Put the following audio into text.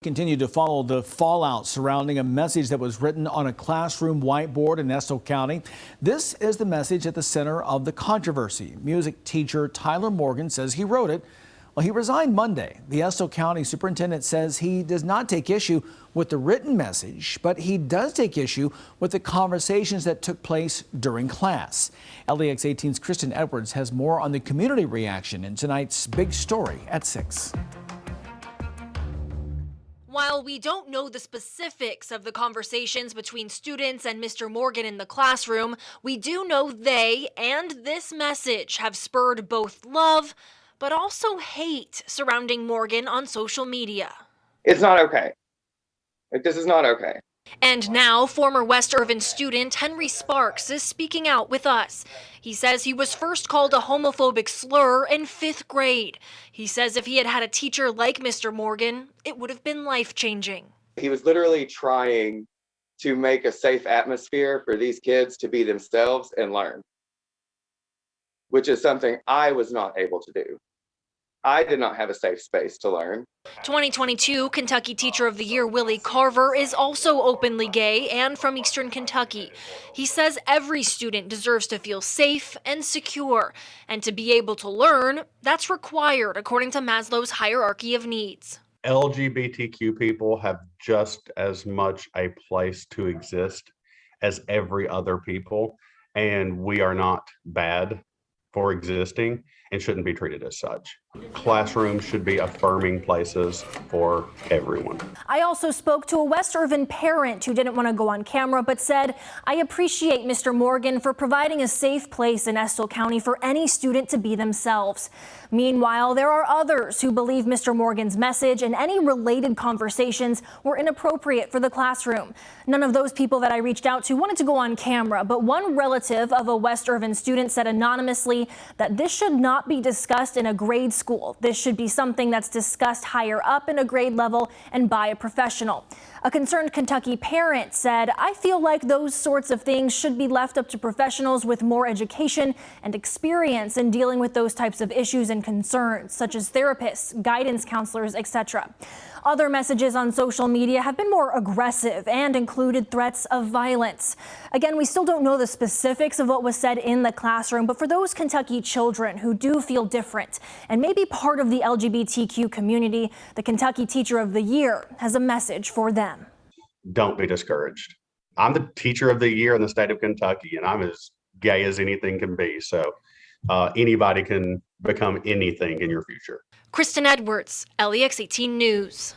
Continue to follow the fallout surrounding a message that was written on a classroom whiteboard in Estill County. This is the message at the center of the controversy. Music teacher Tyler Morgan says he wrote it. Well, he resigned Monday. The Estill County superintendent says he does not take issue with the written message, but he does take issue with the conversations that took place during class. LEX 18's Kristen Edwards has more on the community reaction in tonight's big story at 6. While we don't know the specifics of the conversations between students and Mr. Morgan in the classroom, we do know they and this message have spurred both love, but also hate surrounding Morgan on social media. It's not okay. This is not okay. And now, former West Irvin student Henry Sparks is speaking out with us. He says he was first called a homophobic slur in 5th grade. He says if he had had a teacher like Mr. Morgan, it would have been life-changing. He was literally trying to make a safe atmosphere for these kids to be themselves and learn, which is something I was not able to do. I did not have a safe space to learn. 2022 Kentucky Teacher of the Year Willie Carver is also openly gay and from Eastern Kentucky. He says every student deserves to feel safe and secure, and to be able to learn, that's required according to Maslow's hierarchy of needs. LGBTQ people have just as much a place to exist as every other people, and we are not bad for existing and shouldn't be treated as such. Classrooms should be affirming places for everyone. I also spoke to a West Irvin parent who didn't want to go on camera, but said, I appreciate Mr. Morgan for providing a safe place in Estill County for any student to be themselves. Meanwhile, there are others who believe Mr. Morgan's message and any related conversations were inappropriate for the classroom. None of those people that I reached out to wanted to go on camera, but one relative of a West Irvin student said anonymously that this should not be discussed in a grade school. This should be something that's discussed higher up in a grade level and by a professional. A concerned Kentucky parent said, I feel like those sorts of things should be left up to professionals with more education and experience in dealing with those types of issues and concerns, such as therapists, guidance counselors, etc. Other messages on social media have been more aggressive and included threats of violence. Again, we still don't know the specifics of what was said in the classroom, but for those Kentucky children who do feel different and may be part of the LGBTQ community, the Kentucky Teacher of the Year has a message for them. Don't be discouraged. I'm the Teacher of the Year in the state of Kentucky, and I'm as gay as anything can be. So anybody can become anything in your future. Kristen Edwards, LEX 18 News.